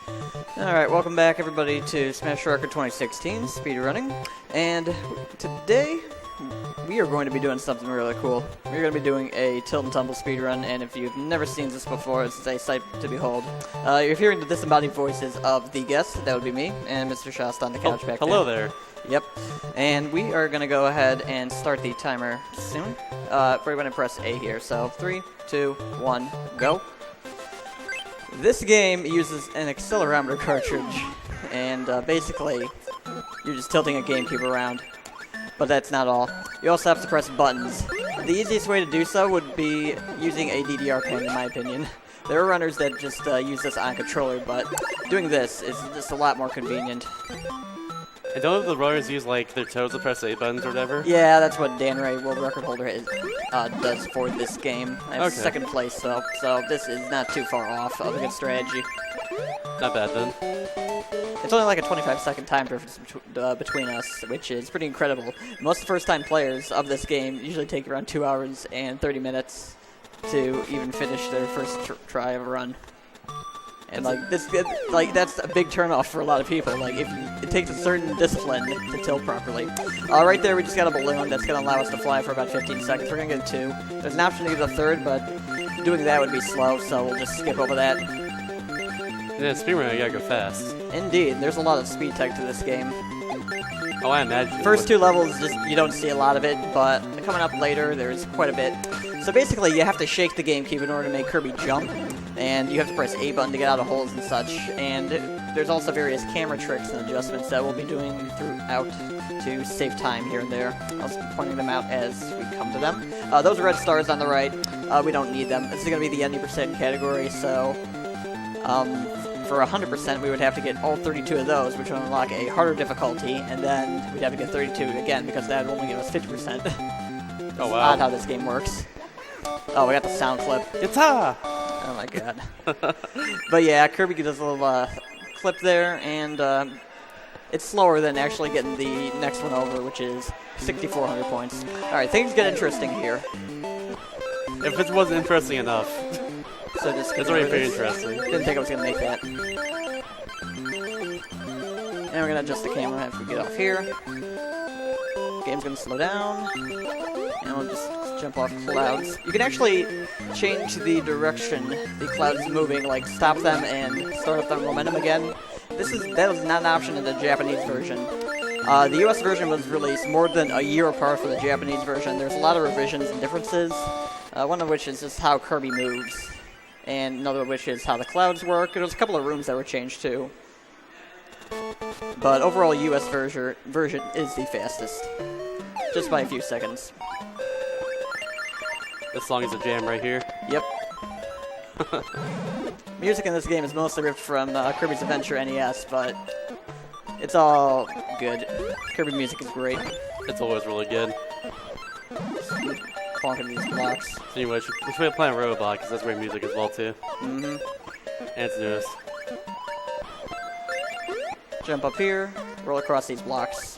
Alright, welcome back everybody to Smash Record 2016 speedrunning. And today we are going to be doing something really cool. We're going to be doing a Tilt and Tumble speedrun, and if you've never seen this before, it's a sight to behold. You're hearing the disembodied voices of Theguesst, that would be me, and Mr. Shasta on the couch back there. Hello there. Yep. And we are going to go ahead and start the timer soon. We're going to press A here. So 3, 2, 1, go. This game uses an accelerometer cartridge, and basically you're just tilting a GameCube around. But that's not all. You also have to press buttons. The easiest way to do so would be using a DDR pin, in my opinion. There are runners that just use this on controller, but doing this is just a lot more convenient. And don't the runners use like their toes to press A buttons or whatever? Yeah, that's what Dan Ray, world record holder, does for this game. I have second place, so this is not too far off of a good strategy. Not bad then. It's only like a 25-second time difference between us, which is pretty incredible. Most first-time players of this game usually take around 2 hours and 30 minutes to even finish their first try of a run. And that's a big turnoff for a lot of people. Like, it takes a certain discipline to tilt properly. Right there, we just got a balloon that's going to allow us to fly for about 15 seconds. We're going to get 2. There's an option to get a third, but doing that would be slow, so we'll just skip over that. Yeah, speedrun, you gotta go fast. Indeed, there's a lot of speed tech to this game. Oh, I imagine. First 2 levels, you don't see a lot of it, but coming up later, there's quite a bit. So basically, you have to shake the GameCube in order to make Kirby jump, and you have to press A button to get out of holes and such. And there's also various camera tricks and adjustments that we'll be doing throughout to save time here and there. I'll be pointing them out as we come to them. Those red stars on the right, we don't need them. This is going to be the 90% category, so for 100%, we would have to get all 32 of those, which would unlock a harder difficulty, and then we'd have to get 32 again, because that would only give us 50%. Oh, wow. Odd how this game works. Oh, we got the sound clip. Guitar! Oh, my God. But yeah, Kirby does a little clip there, and it's slower than actually getting the next one over, which is 6,400 points. All right, things get interesting here. If it wasn't interesting enough. So just it's already pretty interesting. Didn't think I was going to make that. And we're going to adjust the camera after we get off here. Game's going to slow down. And we'll just jump off clouds. You can actually change the direction the clouds is moving, like stop them and start up the momentum again. That was not an option in the Japanese version. The US version was released more than a year apart from the Japanese version. There's a lot of revisions and differences. One of which is just how Kirby moves. And another of which is how the clouds work. There was a couple of rooms that were changed too. But overall, US version is the fastest. Just by a few seconds. This song is a jam right here. Yep. Music in this game is mostly ripped from Kirby's Adventure NES, but it's all good. Kirby music is great. It's always really good. Plonking these blocks. So anyway, we should play Robot, because that's great music as well, too. Mm-hmm. And it's newest. Jump up here, roll across these blocks.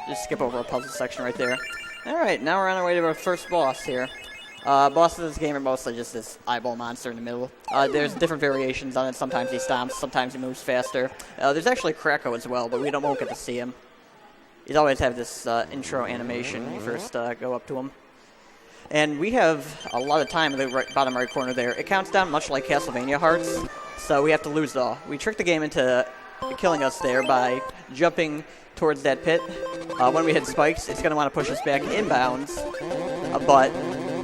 Just skip over a puzzle section right there. Alright, now we're on our way to our first boss here. Bosses in this game are mostly just this eyeball monster in the middle. There's different variations on it. Sometimes he stomps, sometimes he moves faster. There's actually Kracko as well, but we won't get to see him. You always have this intro animation when you first go up to him. And we have a lot of time in the bottom right corner there. It counts down much like Castlevania Hearts, so we have to lose it all. We tricked the game into killing us there by jumping towards that pit. When we hit spikes, it's going to want to push us back inbounds, but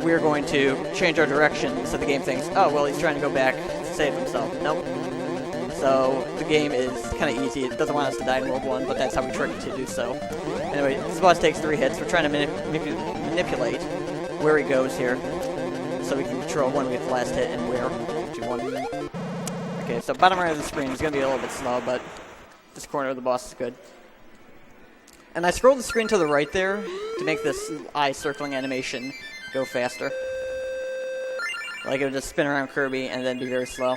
we're going to change our direction so the game thinks, oh, well, he's trying to go back to save himself. Nope. So the game is kind of easy. It doesn't want us to die in World 1, but that's how we trick it to do so. Anyway, this boss takes 3 hits. We're trying to manipulate where he goes here, so we can control when we get the last hit and where. 2-1. Okay, so bottom right of the screen is going to be a little bit slow, but this corner of the boss is good. And I scrolled the screen to the right there to make this eye circling animation go faster. Like it would just spin around Kirby and then be very slow.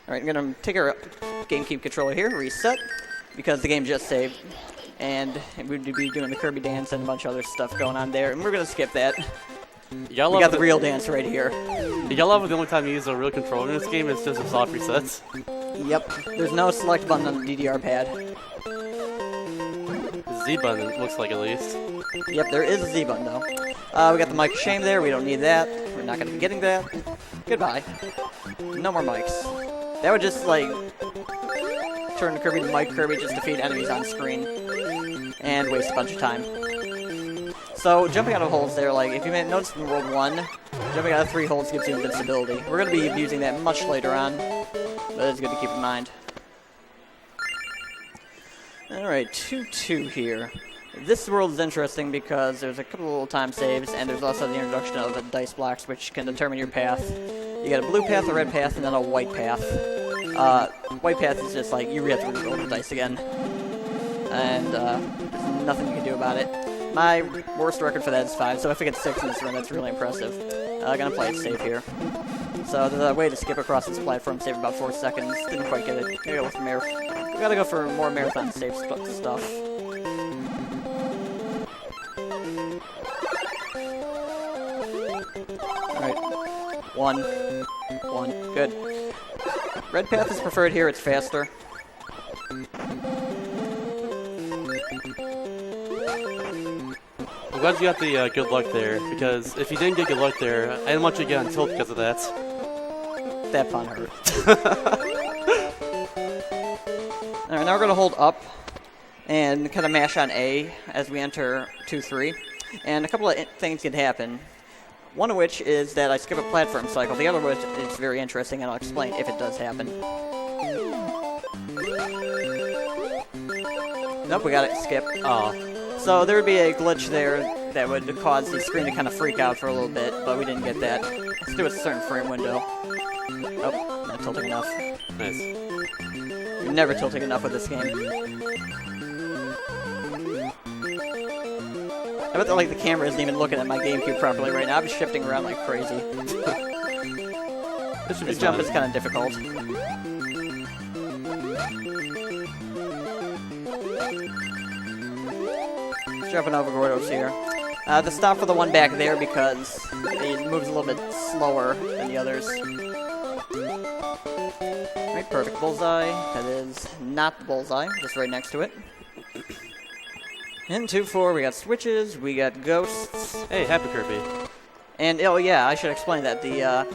Alright, I'm going to take our GameCube controller here, reset, because the game just saved. And we'd be doing the Kirby dance and a bunch of other stuff going on there, and we're going to skip that. We got the real dance right here. You love it the only time you use a real controller in this game is just a soft resets. Yep, there's no select button on the DDR pad. Z button, it looks like at least. Yep, there is a Z button though. We got the mic of shame there, we don't need that. We're not going to be getting that. Goodbye. No more mics. That would just, like, turn Kirby to Mike Kirby, just defeat enemies on screen. And waste a bunch of time. So, jumping out of holes there, like, if you noticed in World 1, jumping out of 3 holes gives you invincibility. We're going to be using that much later on, but it's good to keep in mind. Alright, 2-2 here. This world is interesting because there's a couple little time saves, and there's also the introduction of the dice blocks, which can determine your path. You got a blue path, a red path, and then a white path. White path is just like, you have to re-roll the dice again. And there's nothing you can do about it. My worst record for that is 5, so if I get 6 in this run, that's really impressive. Gonna play it safe here. So there's a way to skip across this platform, save about 4 seconds. Didn't quite get it. Gotta go with we gotta go for more marathon safe stuff. Alright. 1. Good. Red path is preferred here, it's faster. I'm glad you got the good luck there, because if you didn't get good luck there, I didn't want you to get on tilt because of that. That pun hurt. Alright, now we're going to hold up and kind of mash on A as we enter 2-3. And a couple of things can happen. One of which is that I skip a platform cycle. The other which is very interesting, and I'll explain if it does happen. Nope, we got it skipped. Oh. So there would be a glitch there that would cause the screen to kind of freak out for a little bit, but we didn't get that. Let's do a certain frame window. Oh, not tilting enough. Nice. You're never tilting enough with this game. I bet that, like, the camera isn't even looking at my GameCube properly right now. I'm shifting around like crazy. This jump is kind of difficult. Jumping over Gordos here. The stop for the one back there because it moves a little bit slower than the others. Right, perfect bullseye. That is not the bullseye, just right next to it. In 2-4, we got switches, we got ghosts. Hey, happy Kirby. And, oh yeah, I should explain that. The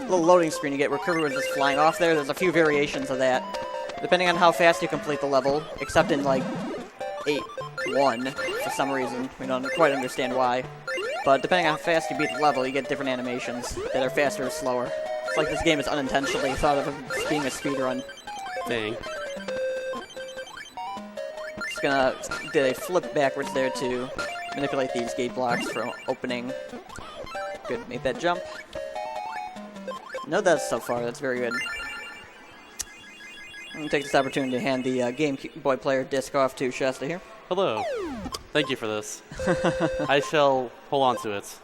little loading screen you get where Kirby was just flying off there's a few variations of that. Depending on how fast you complete the level, except in, like, 8-1, for some reason. We don't quite understand why. But depending on how fast you beat the level, you get different animations that are faster or slower. It's like this game is unintentionally thought of as being a speedrun. Dang. Just gonna do a flip backwards there to manipulate these gate blocks from opening. Good, make that jump. No deaths so far, that's very good. I'm gonna take this opportunity to hand the Game Boy player disc off to Shasta here. Hello. Thank you for this. I shall hold on to it.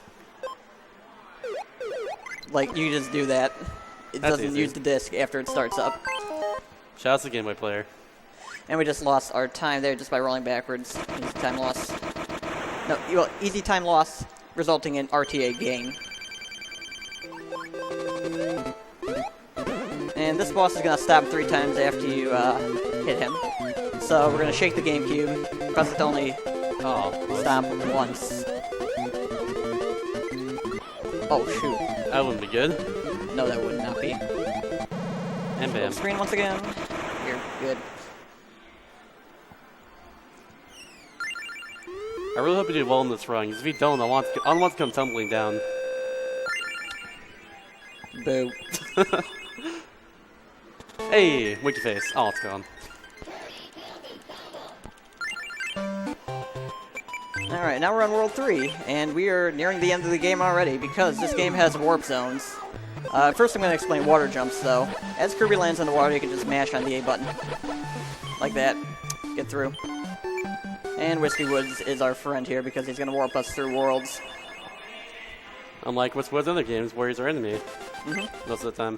Like, you just do that. It That's doesn't easy. use the disc after it starts up. Shout out to Game Boy player. And we just lost our time there just by rolling backwards. Easy time loss. No, well, easy time loss resulting in RTA gain. And this boss is going to stop 3 times after you hit him. So we're going to shake the GameCube, press it to only stomp once. Oh, shoot. That wouldn't be good. No, that would not be. And bam. Screen once again. You're good. I really hope you do well in this run, because if you don't, I want to come tumbling down. Boo. Hey, winky face. Oh, it's gone. Alright, now we're on World 3, and we are nearing the end of the game already, because this game has warp zones. First I'm going to explain water jumps, though. As Kirby lands on the water, you can just mash on the A button. Like that. Get through. And Whiskey Woods is our friend here, because he's going to warp us through worlds. Unlike what's with other games, where he's our enemy. Most of the time.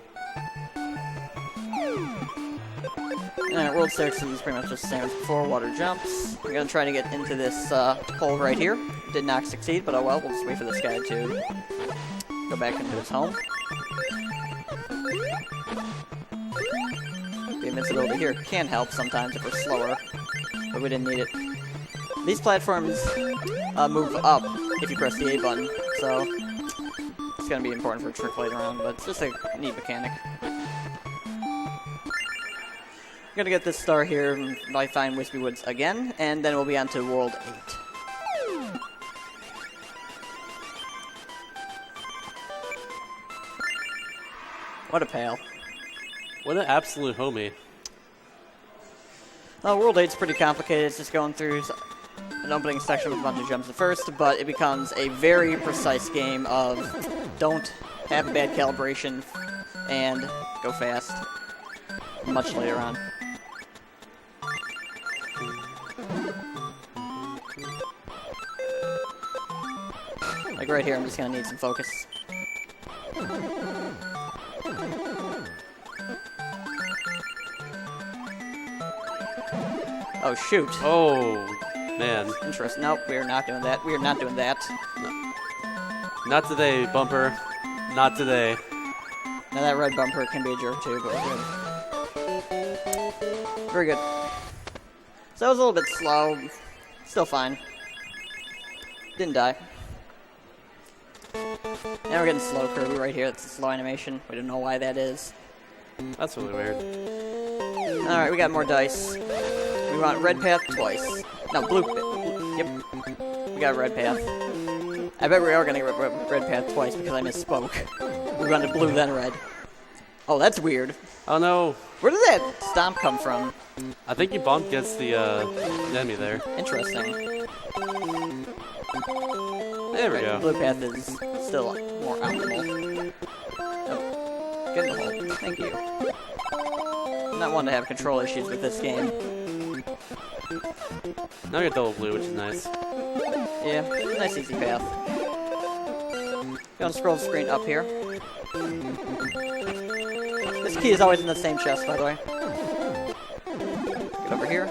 Alright, World 6 is pretty much just the same as before, water jumps. We're going to try to get into this hole right here. Did not succeed, but oh well, we'll just wait for this guy to go back into his home. Give invincibility here can help sometimes if we're slower, but we didn't need it. These platforms move up if you press the A button, so it's going to be important for a trick later on, but it's just a neat mechanic. I'm going to get this star here by Fine Wispy Woods again, and then we'll be on to World 8. What a pal. What an absolute homie. World 8's pretty complicated. It's just going through an opening section with a bunch of jumps at first, but it becomes a very precise game of don't have bad calibration and go fast much later on. Like right here, I'm just going to need some focus. Oh, shoot. Oh, man. Interesting. Nope, we are not doing that. We are not doing that. No. Not today, Bumper. Not today. Now that red bumper can be a jerk too, but good. Very good. So that was a little bit slow. Still fine. Didn't die. Now we're getting slow Kirby right here. That's a slow animation. We don't know why that is. That's really weird. Alright, we got more dice. We want red path twice. No, blue. Yep. We got red path. I bet we are going to get red path twice because I misspoke. We wanted blue then red. Oh, that's weird. Oh no. Where did that stomp come from? I think you bumped against the enemy there. Interesting. There we go. Blue path is still more optimal. Oh, get in the hole. Thank you. I'm not one to have control issues with this game. Now you got double blue, which is nice. Yeah, nice easy path. Gonna scroll the screen up here. This key is always in the same chest, by the way. Get over here.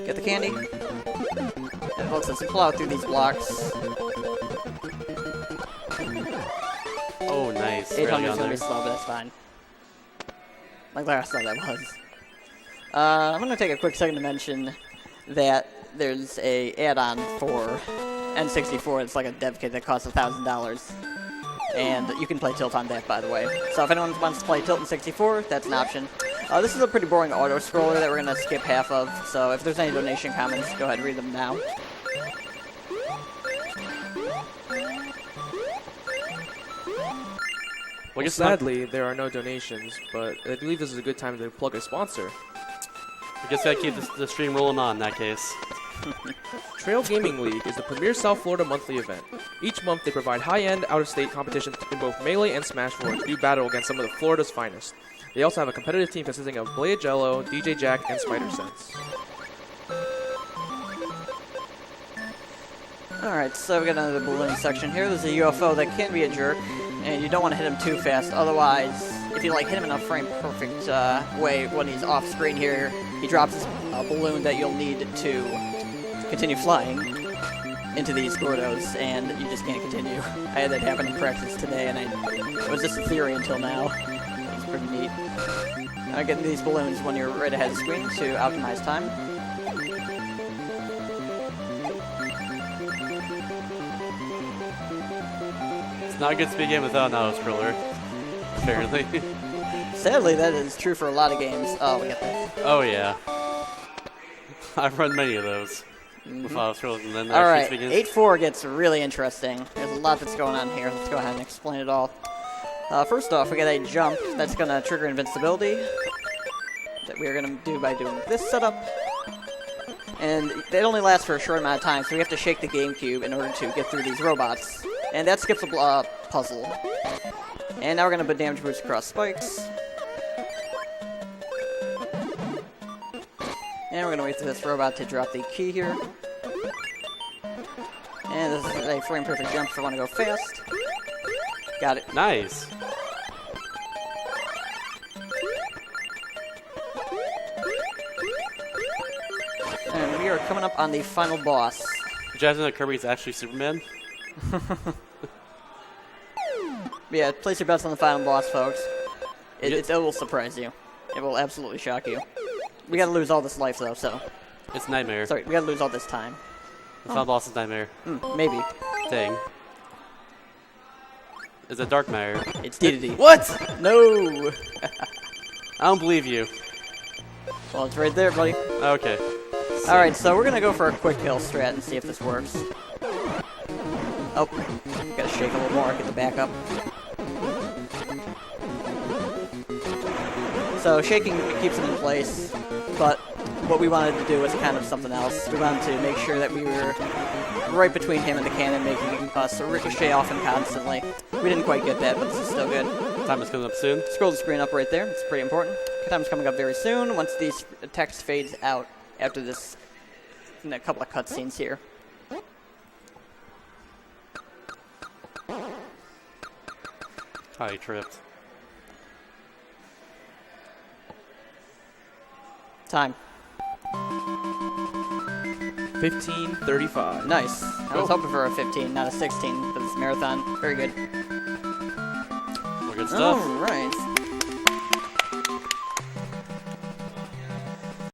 Get the candy. And it lets us plow through these blocks. Oh, nice. 800 is gonna be slow, but that's fine. Like last time that was. I'm gonna take a quick second to mention that there's a add-on for N64. It's like a dev kit that costs $1,000. And you can play Tilt on that, by the way. So if anyone wants to play Tilt in 64, that's an option. This is a pretty boring auto-scroller that we're going to skip half of, so if there's any donation comments, go ahead and read them now. Well, sadly, there are no donations, but I believe this is a good time to plug a sponsor. I guess I gotta keep the stream rolling on in that case. Trail Gaming League is the premier South Florida monthly event. Each month, they provide high-end, out-of-state competitions in both Melee and Smash 4 to do battle against some of the Florida's finest. They also have a competitive team consisting of Blade Jello, DJ Jack, and Spider Sense. Alright, so we got another balloon section here. There's a UFO that can be a jerk, and you don't want to hit him too fast. Otherwise, if you like hit him in a frame-perfect way when he's off-screen here, he drops a balloon that you'll need to continue flying into these Gordos, and you just can't continue. I had that happen in practice today, and it was just a theory until now. It was pretty neat. Now getting these balloons when you're right ahead of the screen to optimize time. It's not a good speed game without an auto-scroller, apparently. Sadly, that is true for a lot of games. Oh, we got this. Oh, yeah. I've run many of those. With auto-scrollers, and then Alright, 8-4 gets really interesting. There's a lot that's going on here. Let's go ahead and explain it all. First off, we got a jump that's going to trigger invincibility that we're going to do by doing this setup. And it only lasts for a short amount of time, so we have to shake the GameCube in order to get through these robots. And that skips a puzzle. And now we're going to put damage boost across spikes. And we're going to wait for this robot to drop the key here. And this is a frame-perfect jump if I want to go fast. Got it. Nice. And we are coming up on the final boss. Did you guys know that Kirby's actually Superman? Yeah, place your bets on the final boss, folks. It will surprise you. It will absolutely shock you. We gotta lose all this life, though, so... It's Nightmare. Sorry, we gotta lose all this time. The final boss is Nightmare. Maybe. Dang. It's a Darkmare. It's DDD. What? No! I don't believe you. Well, it's right there, buddy. Okay. Alright, so we're gonna go for a quick hill strat and see if this works. Oh, gotta shake a little more, get the back up. So shaking keeps it in place, but what we wanted to do was kind of something else. We wanted to make sure that we were right between him and the cannon, making us ricochet off him constantly. We didn't quite get that, but this is still good. Time is coming up soon. Scroll the screen up right there. It's pretty important. Time's coming up very soon once these text fades out after this, in a couple of cutscenes here. I tripped. Time. 15:35. Nice. I was hoping for a 15, not a 16, because it's marathon. Very good. More good stuff. All right.